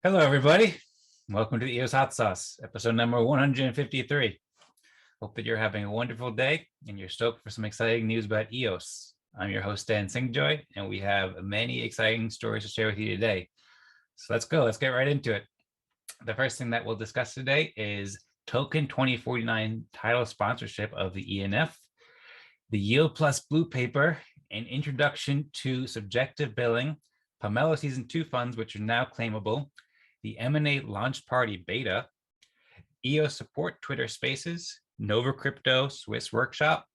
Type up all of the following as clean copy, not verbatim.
Hello, everybody. Welcome to the EOS Hot Sauce, episode number 153. Hope that you're having a wonderful day and you're stoked for some exciting news about EOS. I'm your host, Dan Singjoy, and we have many exciting stories to share with you today. So let's go. Let's get right into it. The first thing that we'll discuss today is TOKEN2049 title sponsorship of the ENF, the Yield Plus Blue Paper, an introduction to subjective billing, Pomelo Season 2 funds, which are now claimable, the Emanate launch party beta, EOS Support Twitter Spaces, NovaCrypto Swiss Workshop,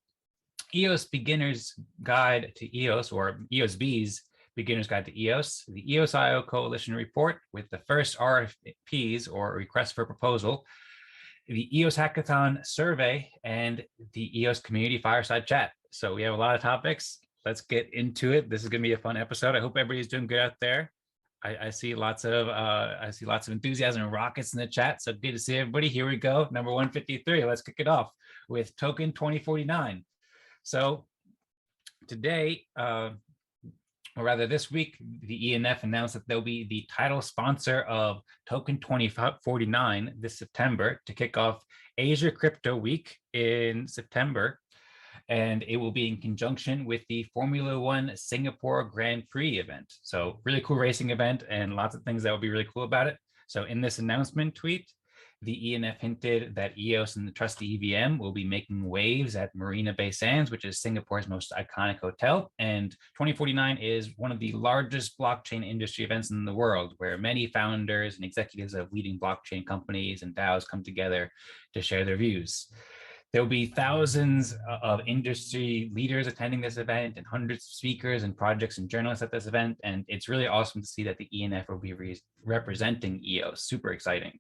EOS Beginners Guide to EOS, or EOS Bees Beginners Guide to EOS, the EOSIO Coalition report with the first RFPs, or request for proposal, the EOS Hackathon Survey, and the EOS Community Fireside Chat. So we have a lot of topics. Let's get into it. This is going to be a fun episode. I hope everybody's doing good out there. I see lots of enthusiasm and rockets in the chat. So good to see everybody. Here we go. Number 153. Let's kick it off with TOKEN2049. So today, or rather this week, the ENF announced that they'll be the title sponsor of TOKEN2049 this September to kick off Asia Crypto Week in September. And it will be in conjunction with the Formula One Singapore Grand Prix event. So really cool racing event and lots of things that will be really cool about it. So in this announcement tweet, the ENF hinted that EOS and the trusty EVM will be making waves at Marina Bay Sands, which is Singapore's most iconic hotel. And 2049 is one of the largest blockchain industry events in the world, where many founders and executives of leading blockchain companies and DAOs come together to share their views. There will be thousands of industry leaders attending this event and hundreds of speakers and projects and journalists at this event. And it's really awesome to see that the ENF will be representing EOS. Super exciting.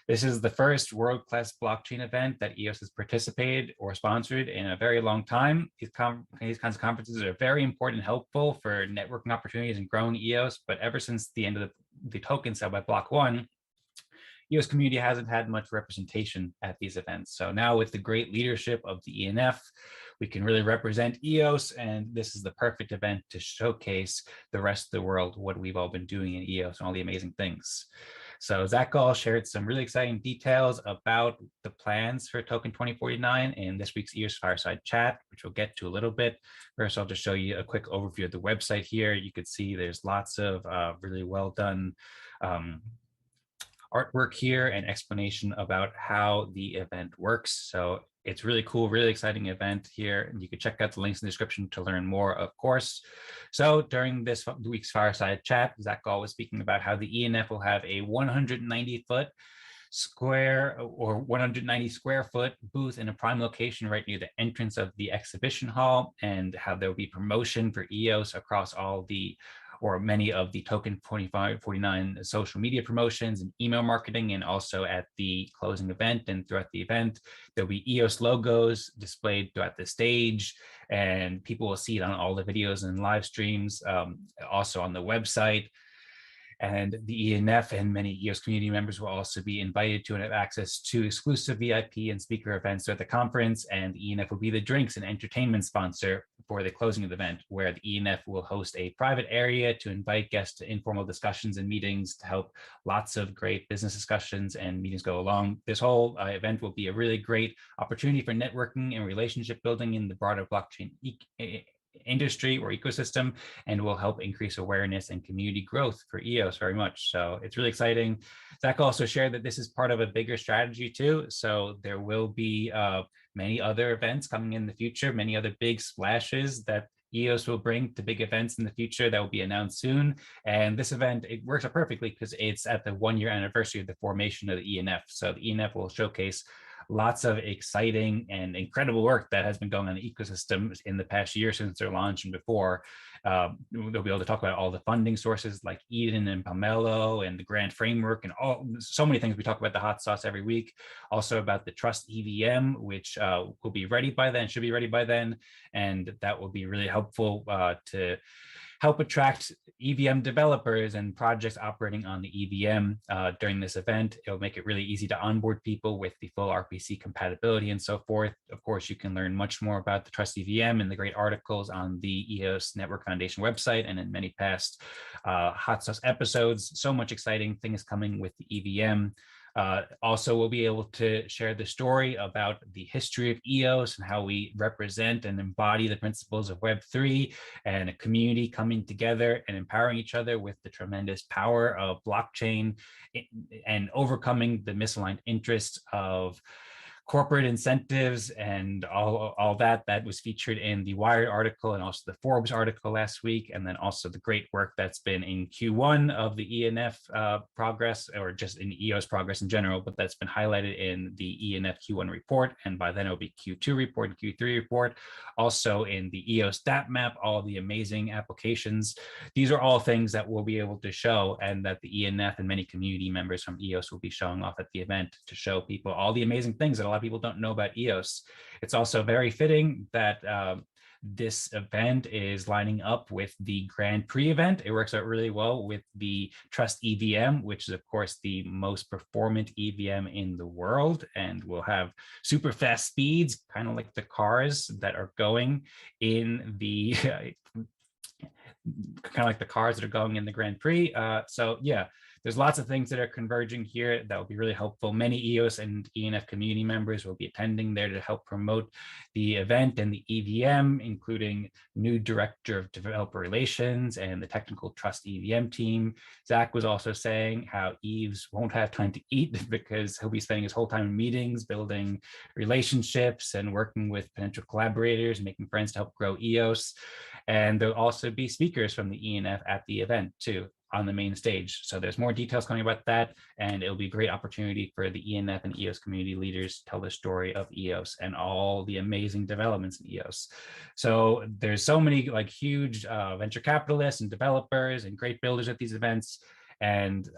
This is the first world-class blockchain event that EOS has participated or sponsored in a very long time. These kinds of conferences are very important and helpful for networking opportunities and growing EOS. But ever since the end of the token sale by Block One, EOS community hasn't had much representation at these events. So now with the great leadership of the ENF, we can really represent EOS, and this is the perfect event to showcase the rest of the world what we've all been doing in EOS and all the amazing things. So Zach Gall shared some really exciting details about the plans for TOKEN2049 in this week's EOS Fireside Chat, which we'll get to a little bit. First, I'll just show you a quick overview of the website here. You can see there's lots of really well done artwork here and explanation about how the event works. So it's really cool, really exciting event here. And you can check out the links in the description to learn more, of course. So during this week's Fireside Chat, Zach Gall was speaking about how the ENF will have a 190-foot square or 190 square foot booth in a prime location right near the entrance of the exhibition hall, and how there will be promotion for EOS across all the or many of the TOKEN2049 social media promotions and email marketing, and also at the closing event and throughout the event. There'll be EOS logos displayed throughout the stage, and people will see it on all the videos and live streams, also on the website. And the ENF and many EOS community members will also be invited to and have access to exclusive VIP and speaker events at the conference. And the ENF will be the drinks and entertainment sponsor for the closing of the event, where the ENF will host a private area to invite guests to informal discussions and meetings to help lots of great business discussions and meetings go along. This whole event will be a really great opportunity for networking and relationship building in the broader blockchain industry or ecosystem, and will help increase awareness and community growth for EOS very much. So it's really exciting. Zach also shared that this is part of a bigger strategy too. So there will be many other events coming in the future, many other big splashes that EOS will bring to big events in the future that will be announced soon. And this event, it works out perfectly because it's at the 1-year anniversary of the formation of the ENF. So the ENF will showcase lots of exciting and incredible work that has been going on in the ecosystem in the past year since their launch and before. They'll be able to talk about all the funding sources like Eden and Pomelo and the grant framework and so many things. We talk about the hot sauce every week. Also about the Trust EVM, which will be ready by then, should be ready by then. And that will be really helpful to help attract EVM developers and projects operating on the EVM during this event. It'll make it really easy to onboard people with the full RPC compatibility and so forth. Of course, you can learn much more about the Trust EVM and the great articles on the EOS Network Foundation website and in many past Hot Sauce episodes. So much exciting things coming with the EVM. Also, we'll be able to share the story about the history of EOS and how we represent and embody the principles of Web3 and a community coming together and empowering each other with the tremendous power of blockchain and overcoming the misaligned interests of corporate incentives and all that was featured in the Wired article and also the Forbes article last week, and then also the great work that's been in Q1 of the ENF progress, or just in EOS progress in general, but that's been highlighted in the ENF Q1 report, and by then it'll be Q2 report and Q3 report, also in the EOS stat map, all the amazing applications. These are all things that we'll be able to show, and that the ENF and many community members from EOS will be showing off at the event to show people all the amazing things that a lot of people don't know about EOS. It's also very fitting that this event is lining up with the Grand Prix event. It works out really well with the Trust EVM, which is of course the most performant EVM in the world, and will have super fast speeds, kind of like the cars that are going in the Grand Prix. So yeah, there's lots of things that are converging here that will be really helpful. Many EOS and ENF community members will be attending there to help promote the event and the EVM, including new director of developer relations and the technical Trust EVM team. Zach was also saying how Eves won't have time to eat because he'll be spending his whole time in meetings, building relationships and working with potential collaborators, making friends to help grow EOS. And there'll also be speakers from the ENF at the event too, on the main stage. So there's more details coming about that, and it'll be a great opportunity for the ENF and EOS community leaders to tell the story of EOS and all the amazing developments in EOS. So there's so many like huge venture capitalists and developers and great builders at these events. And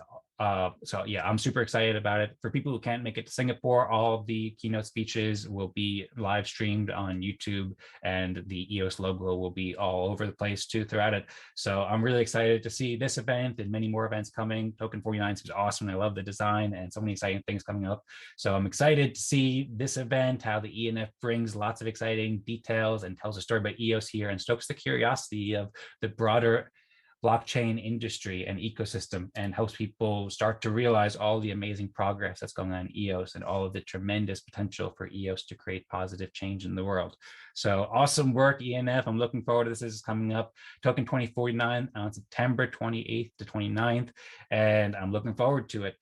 so yeah, I'm super excited about it. For people who can't make it to Singapore, all of the keynote speeches will be live streamed on YouTube, and the EOS logo will be all over the place too throughout it. So I'm really excited to see this event and many more events coming. TOKEN2049 seems awesome. I love the design and so many exciting things coming up. So I'm excited to see this event, how the ENF brings lots of exciting details and tells a story about EOS here and stokes the curiosity of the broader blockchain industry and ecosystem, and helps people start to realize all the amazing progress that's going on in EOS and all of the tremendous potential for EOS to create positive change in the world. So awesome work, ENF. I'm looking forward to this. This is coming up, TOKEN2049 on September 28th to 29th, and I'm looking forward to it.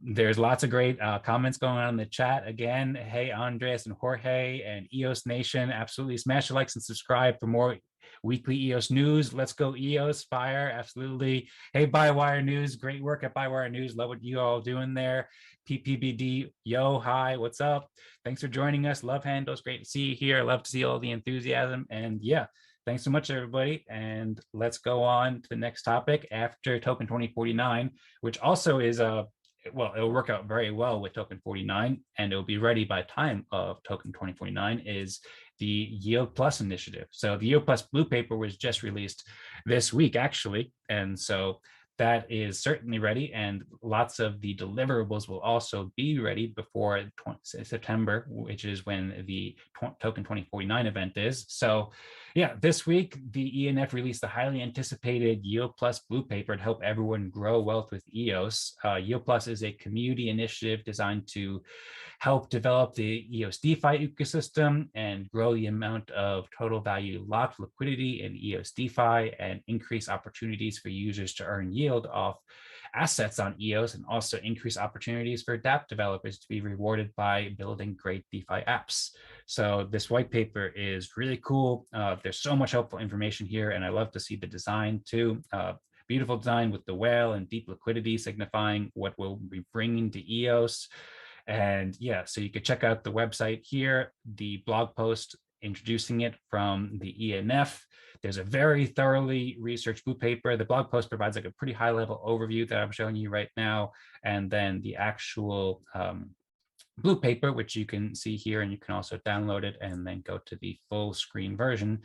There's lots of great comments going on in the chat. Again, hey, Andres and Jorge and EOS Nation, absolutely smash the likes and subscribe for more weekly EOS news. Let's go EOS, fire, absolutely. Hey, Bywire News, great work at Bywire News. Love what you all doing there. PPBD, yo, hi, what's up? Thanks for joining us. Love handles, great to see you here. Love to see all the enthusiasm. And yeah, thanks so much, everybody. And let's go on to the next topic after TOKEN2049, which also is well, it'll work out very well with TOKEN49, and it'll be ready by time of TOKEN2049, is the Yield Plus initiative. So the Yield Plus Blue Paper was just released this week, actually. And so that is certainly ready, and lots of the deliverables will also be ready before September, which is when the TOKEN2049 event is. So yeah, this week, the ENF released the highly anticipated Yield Plus Blue Paper to help everyone grow wealth with EOS. Yield Plus is a community initiative designed to help develop the EOS DeFi ecosystem and grow the amount of total value locked liquidity in EOS DeFi, and increase opportunities for users to earn yield off assets on EOS, and also increase opportunities for dApp developers to be rewarded by building great DeFi apps. So this white paper is really cool. There's so much helpful information here, and I love to see the design too. Beautiful design with the whale and deep liquidity signifying what we'll be bringing to EOS. And yeah, so you could check out the website here, the blog post introducing it from the ENF. There's a very thoroughly researched blue paper. The blog post provides like a pretty high level overview that I'm showing you right now. And then the actual Blue Paper, which you can see here, and you can also download it and then go to the full screen version.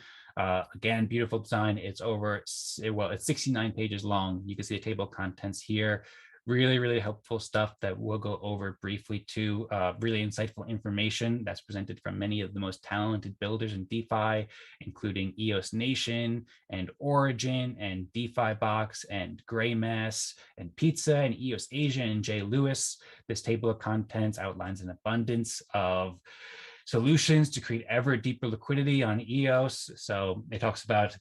Again, beautiful design. It's it's 69 pages long. You can see the table of contents here. Really, really helpful stuff that we'll go over briefly too. Really insightful information that's presented from many of the most talented builders in DeFi, including EOS Nation and Origin and DeFi Box and Greymass and Pizza and EOS Asia and Jay Lewis. This table of contents outlines an abundance of solutions to create ever deeper liquidity on EOS. So it talks about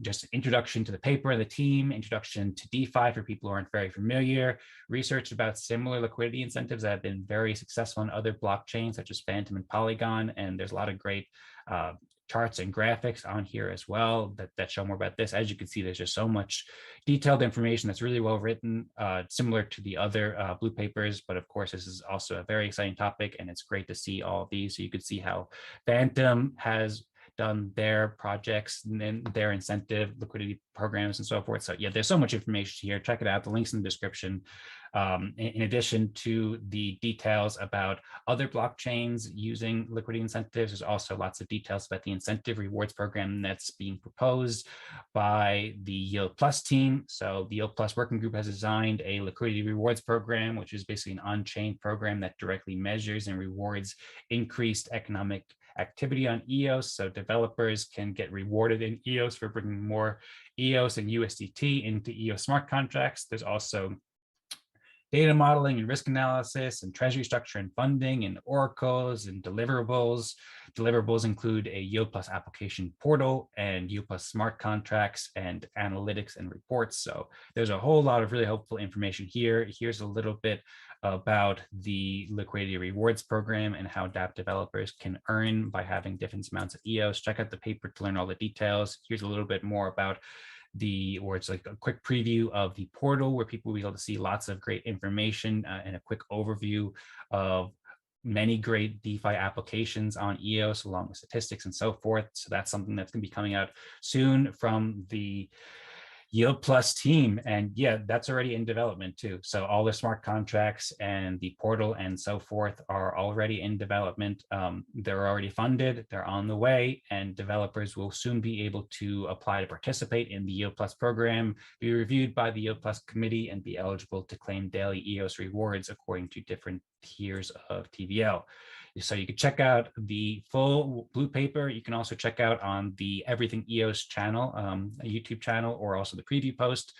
just introduction to the paper and the team, introduction to DeFi for people who aren't very familiar, research about similar liquidity incentives that have been very successful on other blockchains such as Phantom and Polygon. And there's a lot of great charts and graphics on here as well that show more about this. As you can see, there's just so much detailed information that's really well written, similar to the other blue papers. But of course, this is also a very exciting topic, and it's great to see all of these. So you can see how Phantom has done their projects and their incentive liquidity programs and so forth. So yeah, there's so much information here. Check it out. The link's in the description. In addition to the details about other blockchains using liquidity incentives, there's also lots of details about the incentive rewards program that's being proposed by the Yield Plus team. So the Yield Plus working group has designed a liquidity rewards program, which is basically an on-chain program that directly measures and rewards increased economic activity on EOS, so developers can get rewarded in EOS for bringing more EOS and USDT into EOS smart contracts. There's also data modeling and risk analysis and treasury structure and funding and oracles and deliverables. Deliverables include a Yield Plus application portal and Yield Plus smart contracts and analytics and reports. So there's a whole lot of really helpful information here. Here's a little bit about the liquidity rewards program and how dApp developers can earn by having different amounts of EOS. Check out the paper to learn all the details. Here's a little bit more about it's like a quick preview of the portal where people will be able to see lots of great information and a quick overview of many great DeFi applications on EOS along with statistics and so forth. So that's something that's going to be coming out soon from the Yield Plus team. And yeah, that's already in development too. So all the smart contracts and the portal and so forth are already in development. They're already funded, they're on the way, and developers will soon be able to apply to participate in the Yield Plus program, be reviewed by the Yield Plus committee, and be eligible to claim daily EOS rewards according to different tiers of TVL. So you can check out the full blue paper. You can also check out on the Everything EOS channel, a YouTube channel, or also the preview post.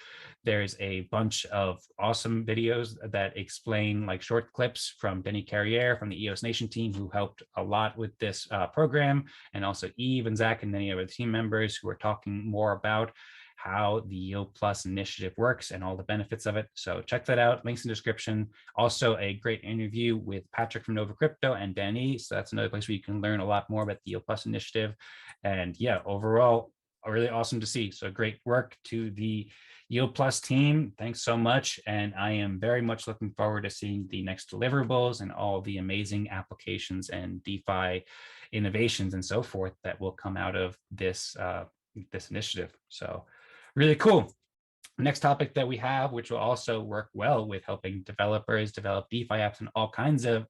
There's a bunch of awesome videos that explain like short clips from Denny Carriere from the EOS Nation team, who helped a lot with this program, and also Eve and Zach and many other team members who are talking more about how the Yield Plus initiative works and all the benefits of it. So check that out, links in the description. Also a great interview with Patrick from NovaCrypto and Danny. So that's another place where you can learn a lot more about the Yield Plus initiative. And yeah, overall, really awesome to see. So great work to the Yield Plus team. Thanks so much. And I am very much looking forward to seeing the next deliverables and all the amazing applications and DeFi innovations and so forth that will come out of this, this initiative. So really cool. Next topic that we have, which will also work well with helping developers develop DeFi apps and all kinds of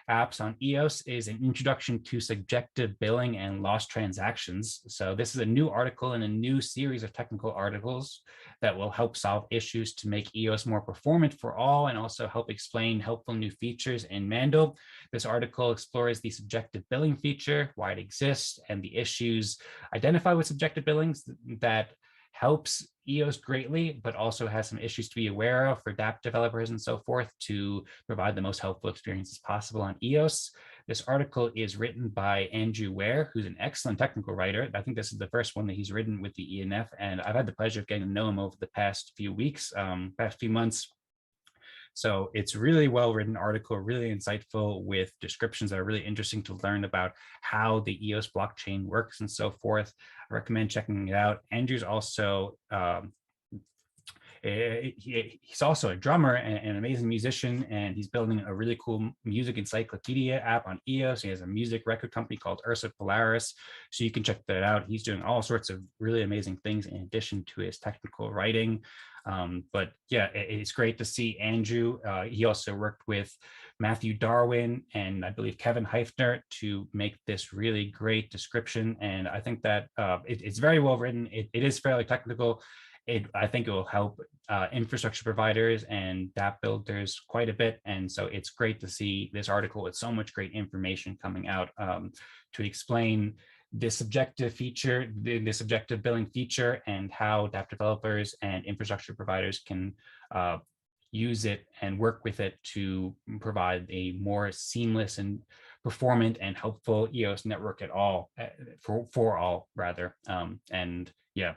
apps on EOS, is an introduction to subjective billing and lost transactions. So this is a new article in a new series of technical articles that will help solve issues to make EOS more performant for all, and also help explain helpful new features in Mandel. This article explores the subjective billing feature, why it exists, and the issues identified with subjective billings that helps EOS greatly, but also has some issues to be aware of for dApp developers and so forth to provide the most helpful experiences possible on EOS. This article is written by Andrew Ware, who's an excellent technical writer. I think this is the first one that he's written with the ENF, and I've had the pleasure of getting to know him over the past few weeks, past few months. So it's really well-written article, really insightful with descriptions that are really interesting to learn about how the EOS blockchain works and so forth. I recommend checking it out. Andrew's also, he's also a drummer and an amazing musician, and he's building a really cool music encyclopedia app on EOS. He has a music record company called Ursa Polaris, so you can check that out. He's doing all sorts of really amazing things in addition to his technical writing. But yeah, it's great to see Andrew. He also worked with Matthew Darwin and I believe Kevin Heifner to make this really great description. And I think that it's very well written. It is fairly technical. I think it will help infrastructure providers and dApp builders quite a bit. And so it's great to see this article with so much great information coming out to explain this subjective feature, the subjective billing feature, and how dApp developers and infrastructure providers can use it and work with it to provide a more seamless and performant and helpful EOS network at all, for all rather. And yeah,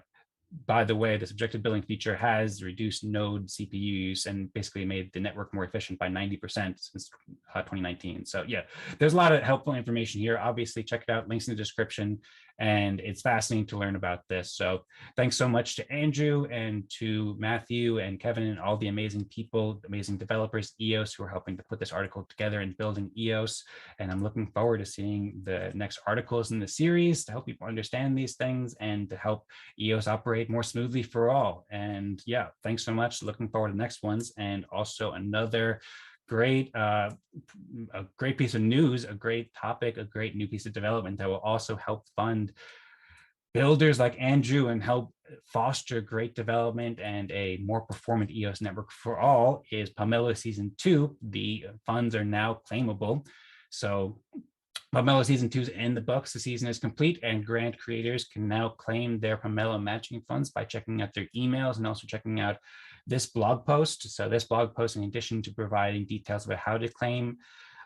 by the way, the subjective billing feature has reduced node CPU use and basically made the network more efficient by 90% since 2019. So yeah, there's a lot of helpful information here. Obviously, check it out, links in the description. And it's fascinating to learn about this. So thanks so much to Andrew and to Matthew and Kevin and all the amazing people, amazing developers, EOS, who are helping to put this article together and building EOS. And I'm looking forward to seeing the next articles in the series to help people understand these things and to help EOS operate more smoothly for all. And yeah, thanks so much. Looking forward to the next ones. And also another great, a great piece of news, a great topic, a great new piece of development that will also help fund builders like Andrew and help foster great development and a more performant EOS network for all is Pomelo Season 2. The funds are now claimable. So Pomelo Season 2 is in the books. The season is complete, and grant creators can now claim their Pomelo matching funds by checking out their emails and also checking out this blog post. So this blog post, in addition to providing details about how to claim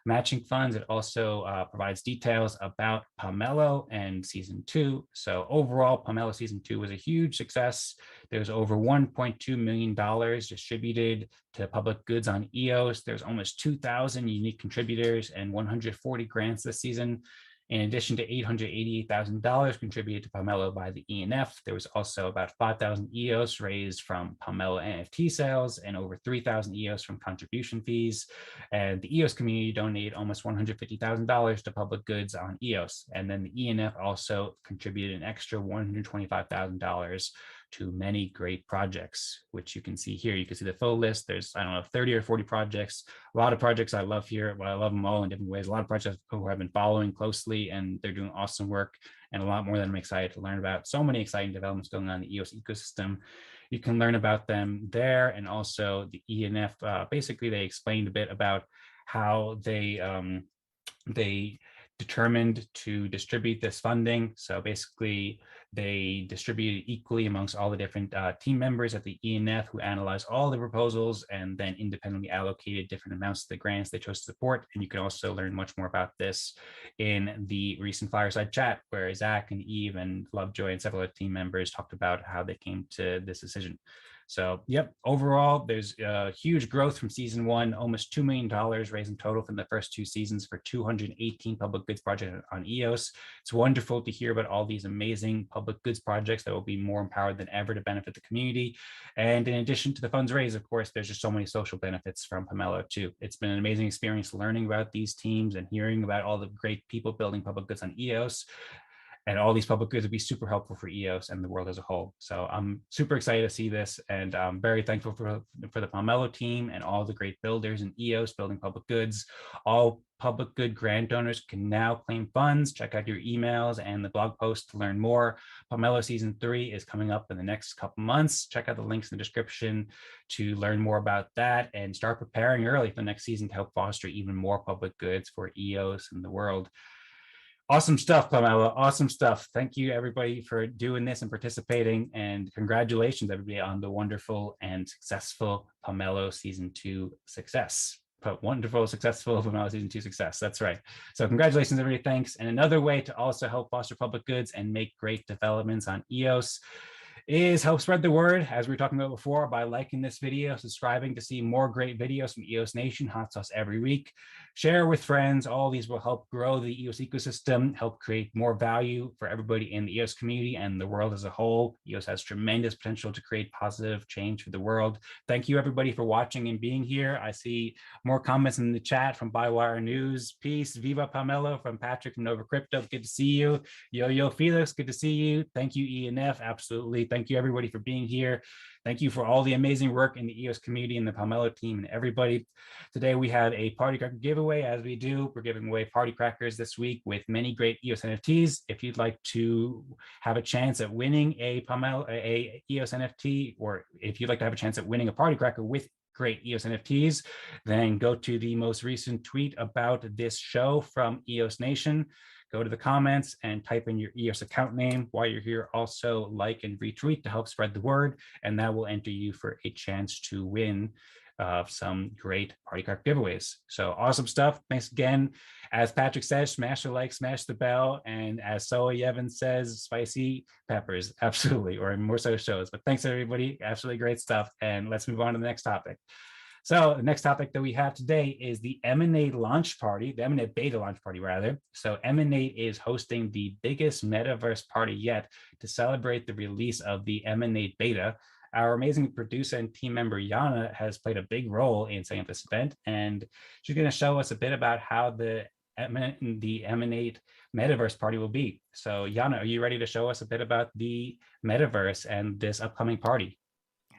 matching funds, it also provides details about Pomelo and Season 2. So overall, Pomelo Season 2 was a huge success. There's over $1.2 million distributed to public goods on EOS. There's almost 2,000 unique contributors and 140 grants this season. In addition to $888,000 contributed to Pomelo by the ENF, there was also about 5,000 EOS raised from Pomelo NFT sales and over 3,000 EOS from contribution fees. And the EOS community donated almost $150,000 to public goods on EOS. And then the ENF also contributed an extra $125,000 to many great projects, which you can see here. You can see the full list. There's, I don't know, 30 or 40 projects. A lot of projects I love here. Well, I love them all in different ways. A lot of projects who I've been following closely, and they're doing awesome work and a lot more that I'm excited to learn about. So many exciting developments going on in the EOS ecosystem. You can learn about them there. And also the ENF, basically they explained a bit about how they determined to distribute this funding. So basically, they distributed equally amongst all the different team members at the ENF who analyzed all the proposals and then independently allocated different amounts to the grants they chose to support. And you can also learn much more about this in the recent Fireside chat where Zach and Eve and Lovejoy and several other team members talked about how they came to this decision. So, yep, overall, there's huge growth from Season 1, almost $2 million raised in total from the first 2 seasons for 218 public goods projects on EOS. It's wonderful to hear about all these amazing public goods projects that will be more empowered than ever to benefit the community. And in addition to the funds raised, of course, there's just so many social benefits from Pomelo too. It's been an amazing experience learning about these teams and hearing about all the great people building public goods on EOS. And all these public goods would be super helpful for EOS and the world as a whole. So I'm super excited to see this, and I'm very thankful for the Pomelo team and all the great builders in EOS building public goods. All public good grant donors can now claim funds. Check out your emails and the blog post to learn more. Pomelo Season 3 is coming up in the next couple months. Check out the links in the description to learn more about that and start preparing early for the next season to help foster even more public goods for EOS and the world. Awesome stuff, Pomelo. Awesome stuff. Thank you, everybody, for doing this and participating. And congratulations, everybody, on the wonderful and successful Pomelo Season 2 success. Wonderful, successful Pomelo Season 2 success. That's right. So congratulations, everybody. Thanks. And another way to also help foster public goods and make great developments on EOS is help spread the word, as we were talking about before, by liking this video, subscribing to see more great videos from EOS Nation, Hot Sauce every week. Share with friends. All these will help grow the EOS ecosystem, help create more value for everybody in the EOS community and the world as a whole. EOS has tremendous potential to create positive change for the world. Thank you, everybody, for watching and being here. I see more comments in the chat from Bywire News. Peace. Viva Pomelo from Patrick from NovaCrypto. Good to see you. Yo Felix, good to see you. Thank you, ENF. Absolutely. thank you everybody for being here. Thank you for all the amazing work in the EOS community and the Pomelo team and everybody. Today we have a Party Cracker giveaway. As we do, we're giving away Party Crackers this week with many great EOS NFTs. If you'd like to have a chance at winning a EOS NFT, or if you'd like to have a chance at winning a Party Cracker with great EOS NFTs, then go to the most recent tweet about this show from EOS Nation. Go to the comments and type in your EOS account name. While you're here, also like and retweet to help spread the word, and that will enter you for a chance to win some great Party Cracker giveaways. So awesome stuff. Thanks again. As Patrick says, smash the like, smash the bell, and as Soa Yevon says, spicy peppers, absolutely, or more so shows. But thanks everybody, absolutely great stuff. And let's move on to the next topic. So the next topic that we have today is the Emanate launch party, the Emanate beta launch party rather. So Emanate is hosting the biggest metaverse party yet to celebrate the release of the Emanate beta. Our amazing producer and team member Yana has played a big role in setting up this event, and she's going to show us a bit about how the Emanate metaverse party will be. So Yana, are you ready to show us a bit about the metaverse and this upcoming party?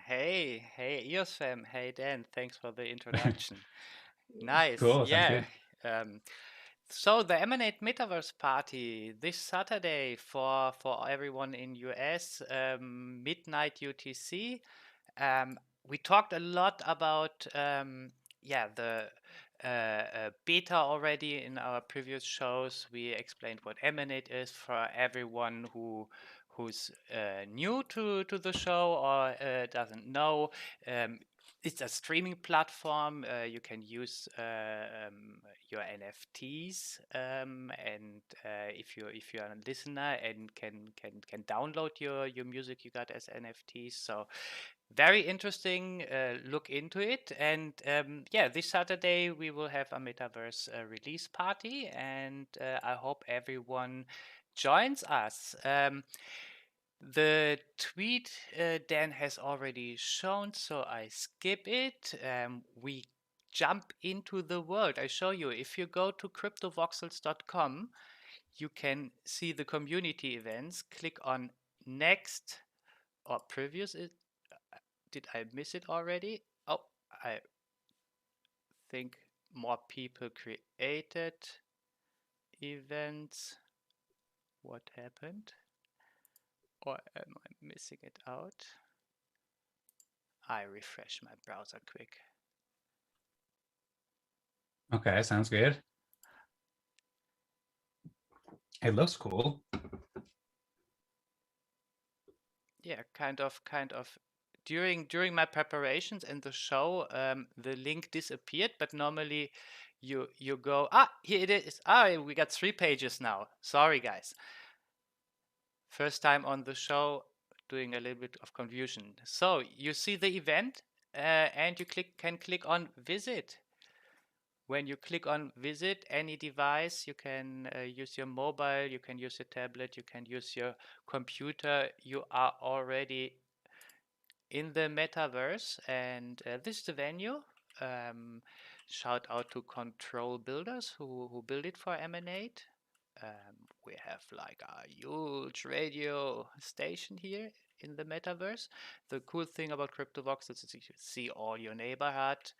Hey, EOS fam. Hey, Dan. Thanks for the introduction. Nice. Cool, sounds Yeah. good. So the Emanate Metaverse Party this Saturday for everyone in US, midnight UTC. We talked a lot about the beta already in our previous shows. We explained what Emanate is for everyone who's new to the show or doesn't know. It's a streaming platform. You can use your NFTs, and if you're a listener and can download your music you got as NFTs. So very interesting. Look into it. And this Saturday we will have a metaverse release party, and I hope everyone joins us. The tweet Dan has already shown, so I skip it. We jump into the world. I show you. If you go to cryptovoxels.com, you can see the community events. Click on next or previous. Did I miss it already? Oh, I think more people created events. What happened? Or am I missing it out? I refresh my browser quick. Okay, sounds good. It looks cool. Yeah, kind of. During my preparations and the show, the link disappeared. But normally, you go. Here it is. We got 3 pages now. Sorry, guys. First time on the show, doing a little bit of confusion. So you see the event, and you can click on visit. When you click on visit any device, you can use your mobile, you can use your tablet, you can use your computer. You are already in the metaverse, and this is the venue. Shout out to Control Builders who build it for Emanate. We have like a huge radio station here in the metaverse. The cool thing about CryptoVoxels is you see all your neighborhood.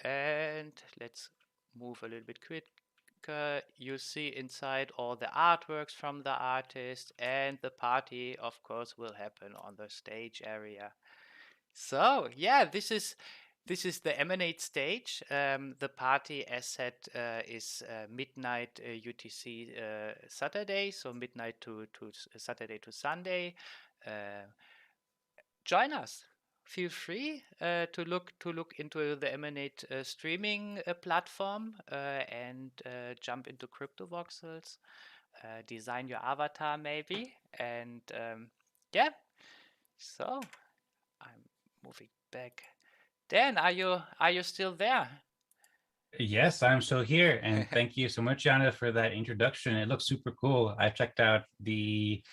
And let's move a little bit quicker. You see inside all the artworks from the artist, and the party, of course, will happen on the stage area. So yeah, this is the Emanate stage. The party, as said, is midnight UTC Saturday, so midnight to Saturday to Sunday. Join us. Feel free to look into the Emanate streaming platform and jump into CryptoVoxels. Design your avatar maybe, and yeah. So I'm moving back. Dan, are you still there? Yes, I'm still here, and thank you so much, Yana, for that introduction. It looks super cool. I checked out the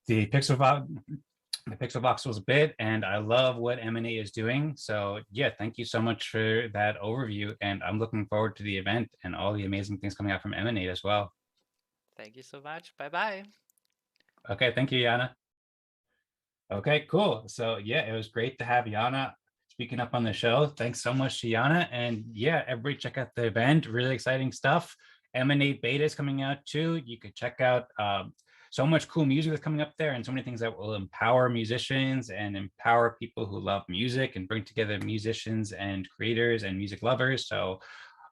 Pixelvoxels a bit, and I love what Emanate is doing. So yeah, thank you so much for that overview, and I'm looking forward to the event and all the amazing things coming out from Emanate as well. Thank you so much. Bye bye. Okay, thank you, Yana. Okay, cool. So yeah, it was great to have Yana speaking up on the show. Thanks so much to Yana. And yeah, everybody check out the event. Really exciting stuff. Emanate beta is coming out too. You could check out so much cool music that's coming up there, and so many things that will empower musicians and empower people who love music and bring together musicians and creators and music lovers. So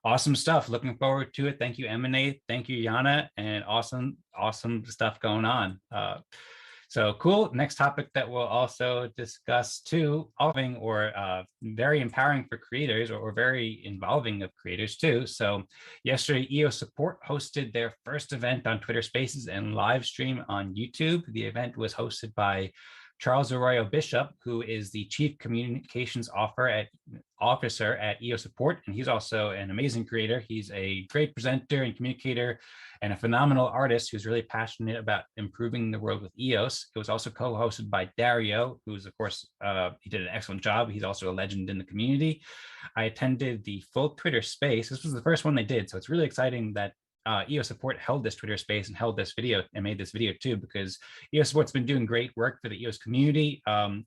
awesome stuff. Looking forward to it. Thank you, Emanate. Thank you, Yana. And awesome stuff going on. So cool. Next topic that we'll also discuss too, very empowering for creators, or very involving of creators too. So yesterday, EOS Support hosted their first event on Twitter Spaces and live stream on YouTube. The event was hosted by Charles Arroyo Bishop, who is the Chief Communications Officer at EOS Support, and he's also an amazing creator. He's a great presenter and communicator and a phenomenal artist who's really passionate about improving the world with EOS. It was also co-hosted by Dario, who's, of course, he did an excellent job. He's also a legend in the community. I attended the full Twitter space. This was the first one they did, so it's really exciting that EOS Support held this Twitter space and held this video and made this video too, because EOS Support's been doing great work for the EOS community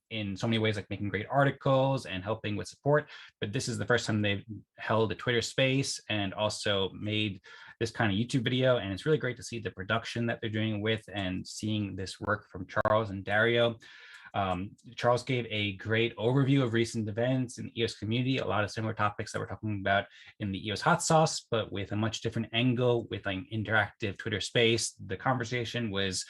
in so many ways, like making great articles and helping with support. But this is the first time they've held a Twitter space and also made this kind of YouTube video. And it's really great to see the production that they're doing with and seeing this work from Charles and Dario. Charles gave a great overview of recent events in the EOS community, a lot of similar topics that we're talking about in the EOS Hot Sauce, but with a much different angle, with an interactive Twitter space. The conversation was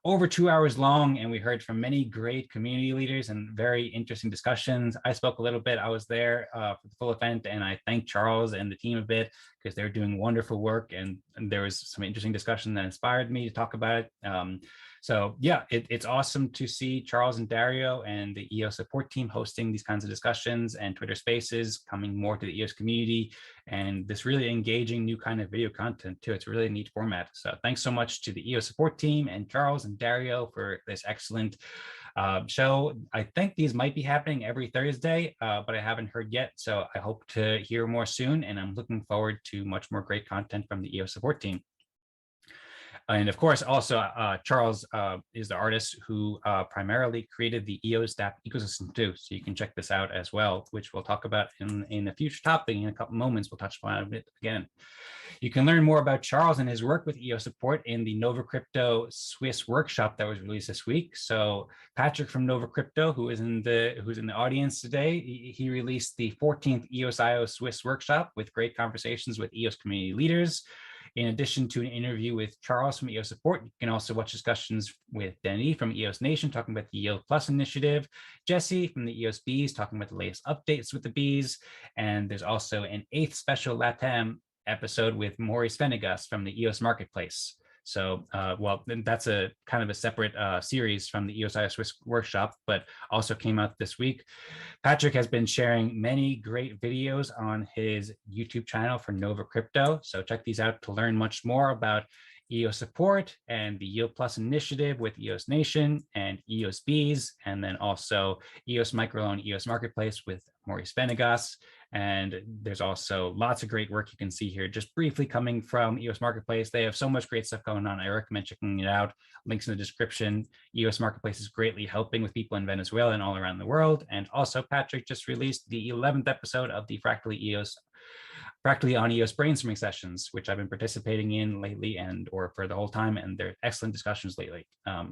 over 2 hours long, and we heard from many great community leaders and very interesting discussions. I spoke a little bit. I was there for the full event, and I thanked Charles and the team a bit because they're doing wonderful work, and there was some interesting discussion that inspired me to talk about it. So yeah, it's awesome to see Charles and Dario and the EOS support team hosting these kinds of discussions and Twitter spaces, coming more to the EOS community, and this really engaging new kind of video content too. It's a really neat format. So thanks so much to the EOS support team and Charles and Dario for this excellent show. I think these might be happening every Thursday, but I haven't heard yet. So I hope to hear more soon, and I'm looking forward to much more great content from the EOS support team. And of course, also Charles is the artist who primarily created the EOS DApp ecosystem too. So you can check this out as well, which we'll talk about in a future topic. In a couple moments, we'll touch on it again. You can learn more about Charles and his work with EOS support in the NovaCrypto Swiss workshop that was released this week. So Patrick from NovaCrypto, who's in the audience today, he released the 14th EOSIO Swiss workshop with great conversations with EOS community leaders. In addition to an interview with Charles from EOS Support, you can also watch discussions with Denis from EOS Nation talking about the Yield Plus initiative, Jesse from the EOS Bees talking about the latest updates with the Bees, and there's also an 8th special LATAM episode with Maurice Venegas from the EOS Marketplace. So, well, that's a kind of a separate series from the EOSIO Swiss workshop, but also came out this week. Patrick has been sharing many great videos on his YouTube channel for NovaCrypto. So check these out to learn much more about EOS support and the Yield Plus initiative with EOS Nation and EOS Bees, and then also EOS Microloan, EOS Marketplace with Maurice Venegas. And there's also lots of great work you can see here, just briefly coming from EOS Marketplace. They have so much great stuff going on. I recommend checking it out. Links in the description. EOS Marketplace is greatly helping with people in Venezuela and all around the world. And also Patrick just released the 11th episode of the Fractally on EOS brainstorming sessions, which I've been participating in lately or for the whole time, and they're excellent discussions lately.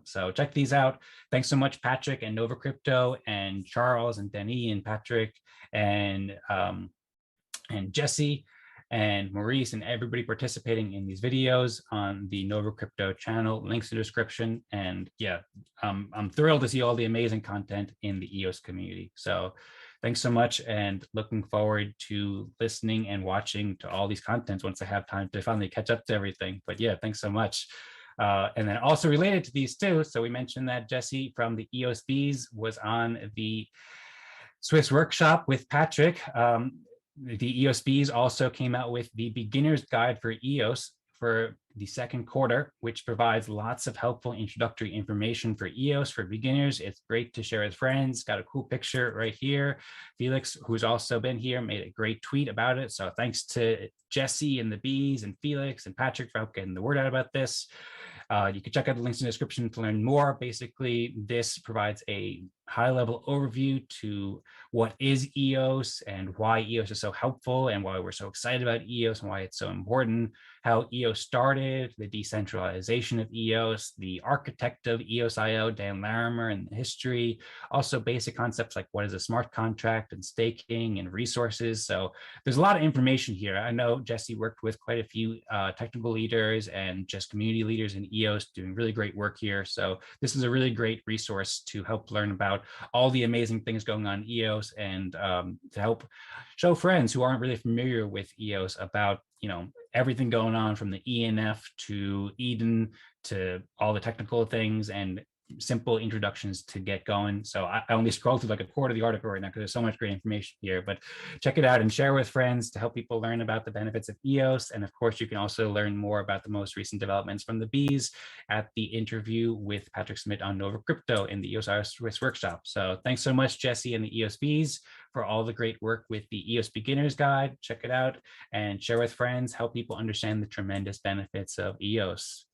So check these out. Thanks so much, Patrick and NovaCrypto and Charles and Denis and Patrick and Jesse and Maurice and everybody participating in these videos on the NovaCrypto channel. Links in the description. And yeah, I'm thrilled to see all the amazing content in the EOS community. So thanks so much, and looking forward to listening and watching to all these contents once I have time to finally catch up to everything. But yeah, thanks so much. And then also related to these two, so we mentioned that Jesse from the EOS Bees was on the Swiss workshop with Patrick. The EOS Bees also came out with the beginner's guide for EOS for the second quarter, which provides lots of helpful introductory information for EOS for beginners. It's great to share with friends. Got a cool picture right here. Felix, who's also been here, made a great tweet about it. So thanks to Jesse and the Bees and Felix and Patrick for helping getting the word out about this. You can check out the links in the description to learn more. Basically, this provides a high-level overview to what is EOS and why EOS is so helpful and why we're so excited about EOS and why it's so important, how EOS started, the decentralization of EOS, the architect of EOSIO, Dan Larimer, and the history, also basic concepts like what is a smart contract and staking and resources. So there's a lot of information here. I know Jesse worked with quite a few technical leaders and just community leaders in EOS doing really great work here. So this is a really great resource to help learn about all the amazing things going on in EOS and to help show friends who aren't really familiar with EOS about, everything going on from the ENF to Eden to all the technical things and simple introductions to get going. So I only scrolled through like a quarter of the article right now because there's so much great information here, but check it out and share with friends to help people learn about the benefits of EOS. And of course, you can also learn more about the most recent developments from the bees at the interview with Patrick Smith on NovaCrypto in the EOSIO Swiss workshop. So thanks so much, Jesse and the EOS Bees, for all the great work with the EOS Beginners Guide. Check it out and share with friends, help people understand the tremendous benefits of EOS.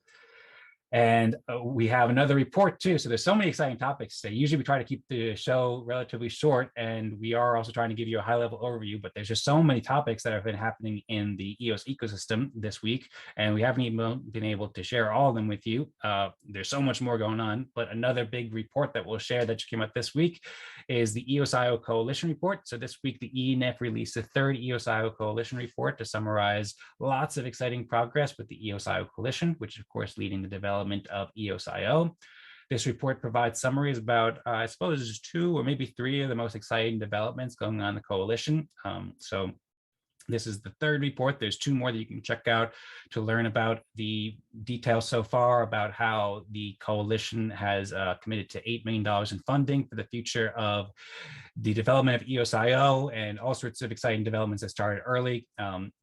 And we have another report too. So there's so many exciting topics today. Usually we try to keep the show relatively short, and we are also trying to give you a high level overview, but there's just so many topics that have been happening in the EOS ecosystem this week, and we haven't even been able to share all of them with you. There's so much more going on, but another big report that we'll share that just came out this week is the EOSIO Coalition report. So this week, the ENF released the third EOSIO Coalition report to summarize lots of exciting progress with the EOSIO Coalition, which is of course leading the development of EOSIO. This report provides summaries about, I suppose, 2 or maybe 3 of the most exciting developments going on in the coalition. So this is the third report. There's 2 more that you can check out to learn about the details so far about how the coalition has committed to $8 million in funding for the future of the development of EOSIO and all sorts of exciting developments that started early.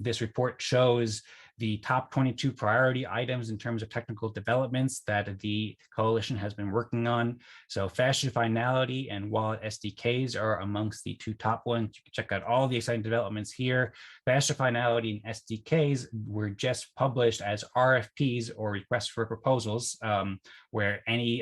This report shows the top 22 priority items in terms of technical developments that the coalition has been working on. So faster finality and wallet SDKs are amongst the 2 top ones. You can check out all the exciting developments here. Faster finality and SDKs were just published as RFPs or requests for proposals, where any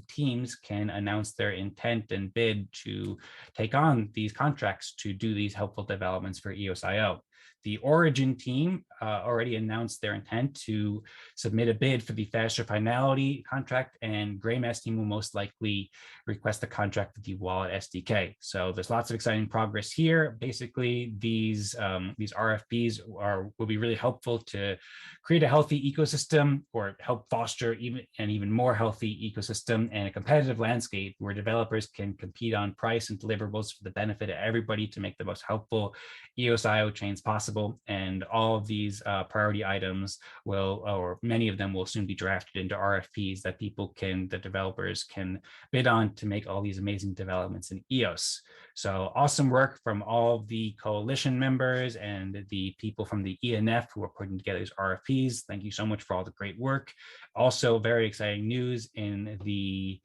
teams can announce their intent and bid to take on these contracts to do these helpful developments for EOSIO. The Origin team already announced their intent to submit a bid for the faster finality contract, and Greymass team will most likely request a contract with the wallet SDK. So there's lots of exciting progress here. Basically, these RFPs will be really helpful to create a healthy ecosystem or help foster an even more healthy ecosystem and a competitive landscape where developers can compete on price and deliverables for the benefit of everybody to make the most helpful EOSIO chains possible. And all of these priority items will, or many of them will soon be drafted into RFPs that the developers can bid on to make all these amazing developments in EOS. So awesome work from all the coalition members and the people from the ENF who are putting together these RFPs. Thank you so much for all the great work. Also, very exciting news in the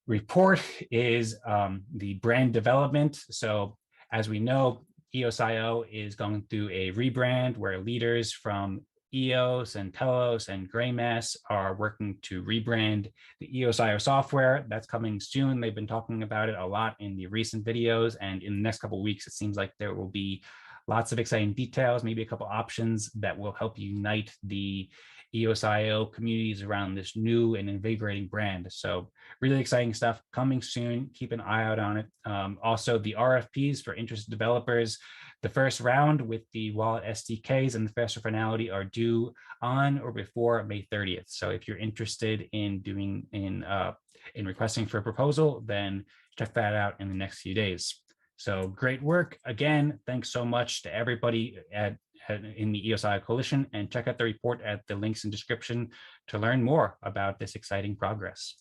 report is the brand development. So as we know, EOSIO is going through a rebrand where leaders from EOS and Telos and Greymass are working to rebrand the EOSIO software. That's coming soon. They've been talking about it a lot in the recent videos, and in the next couple of weeks, it seems like there will be lots of exciting details, maybe a couple options that will help unite the EOSIO communities around this new and invigorating brand. So really exciting stuff coming soon. Keep an eye out on it. Also, the RFPs for interested developers, the first round with the wallet SDKs and the faster finality are due on or before May 30th. So if you're interested in requesting for a proposal, then check that out in the next few days. So great work. Again, thanks so much to everybody in the EOSIO Coalition, and check out the report at the links in description to learn more about this exciting progress.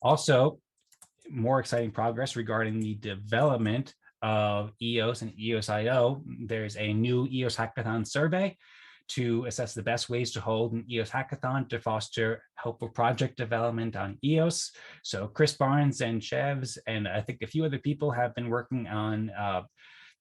Also, more exciting progress regarding the development of EOS and EOSIO. There's a new EOS Hackathon Survey to assess the best ways to hold an EOS Hackathon to foster helpful project development on EOS. So Chris Barnes and Chevs, and I think a few other people have been working on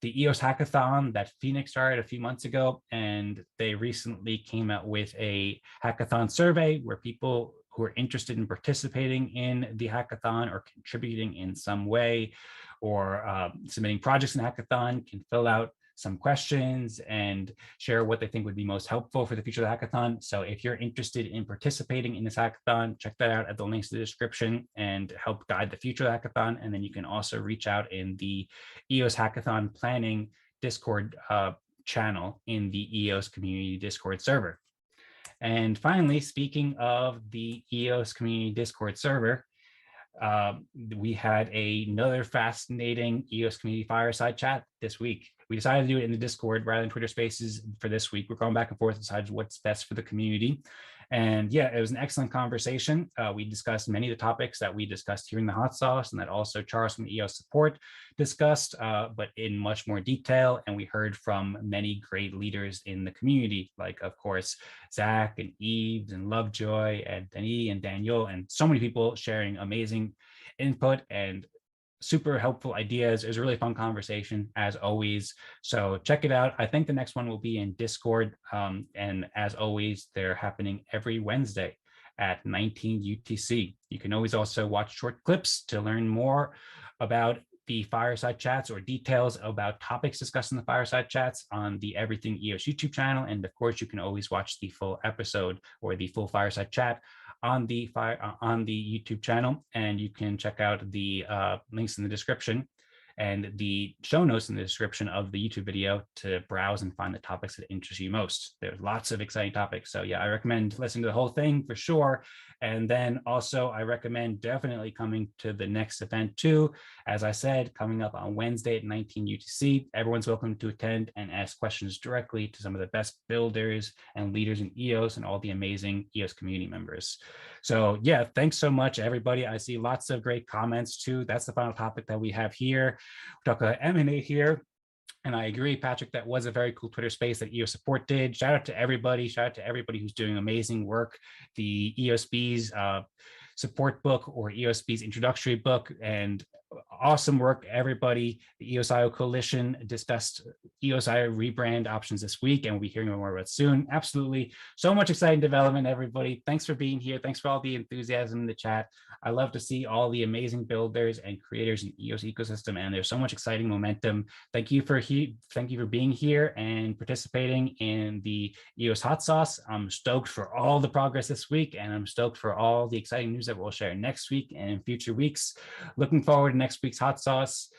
the EOS Hackathon that Phoenix started a few months ago, and they recently came out with a hackathon survey where people who are interested in participating in the hackathon or contributing in some way or submitting projects in the hackathon can fill out some questions and share what they think would be most helpful for the future of the hackathon. So if you're interested in participating in this hackathon, check that out at the links in the description and help guide the future of the hackathon. And then you can also reach out in the EOS Hackathon Planning Discord channel in the EOS Community Discord server. And finally, speaking of the EOS Community Discord server, we had another fascinating EOS Community Fireside chat this week. We decided to do it in the Discord rather than Twitter Spaces for this week. We're going back and forth to decide what's best for the community. And yeah, it was an excellent conversation. We discussed many of the topics that we discussed here in the Hot Sauce and that also Charles from EOS Support discussed, but in much more detail. And we heard from many great leaders in the community, like, of course, Zach and Eves and Lovejoy and Denis and Daniel, and so many people sharing amazing input and super helpful ideas. It was a really fun conversation as always. So check it out. I think the next one will be in Discord. And as always, they're happening every Wednesday at 19 UTC. You can always also watch short clips to learn more about the Fireside chats or details about topics discussed in the Fireside chats on the Everything EOS YouTube channel. And of course, you can always watch the full episode or the full Fireside chat on the YouTube channel, and you can check out the links in the description and the show notes in the description of the YouTube video to browse and find the topics that interest you most. There's lots of exciting topics. So yeah, I recommend listening to the whole thing for sure. And then also I recommend definitely coming to the next event too. As I said, coming up on Wednesday at 19 UTC, everyone's welcome to attend and ask questions directly to some of the best builders and leaders in EOS and all the amazing EOS community members. So yeah, thanks so much, everybody. I see lots of great comments too. That's the final topic that we have here. We talk about Emanate here. And I agree, Patrick, that was a very cool Twitter space that EOS Support did. Shout out to everybody. Shout out to everybody who's doing amazing work. The EOS Bees support book or EOS Bees introductory book, and awesome work, everybody. The EOSIO Coalition discussed EOSIO rebrand options this week, and we'll be hearing more about it soon. Absolutely. So much exciting development, everybody. Thanks for being here. Thanks for all the enthusiasm in the chat. I love to see all the amazing builders and creators in EOS ecosystem, and there's so much exciting momentum. Thank you for being here and participating in the EOS Hot Sauce. I'm stoked for all the progress this week, and I'm stoked for all the exciting news that we'll share next week and in future weeks. Looking forward to next week's Hot Sauce.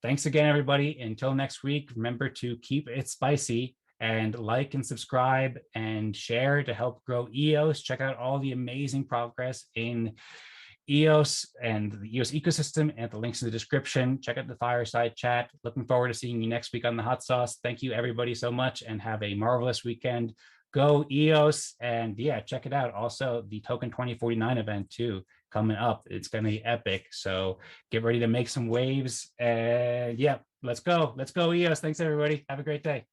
Thanks again, everybody. Until next week, remember to keep it spicy and like and subscribe and share to help grow EOS. Check out all the amazing progress in EOS and the EOS ecosystem and the links in the description. Check out the Fireside chat. Looking forward to seeing you next week on the Hot Sauce. Thank you, everybody, so much, and have a marvelous weekend. Go EOS, and yeah, check it out. Also, the TOKEN2049 event too coming up. It's going to be epic. So get ready to make some waves. And yeah, let's go. Let's go EOS. Thanks, everybody. Have a great day.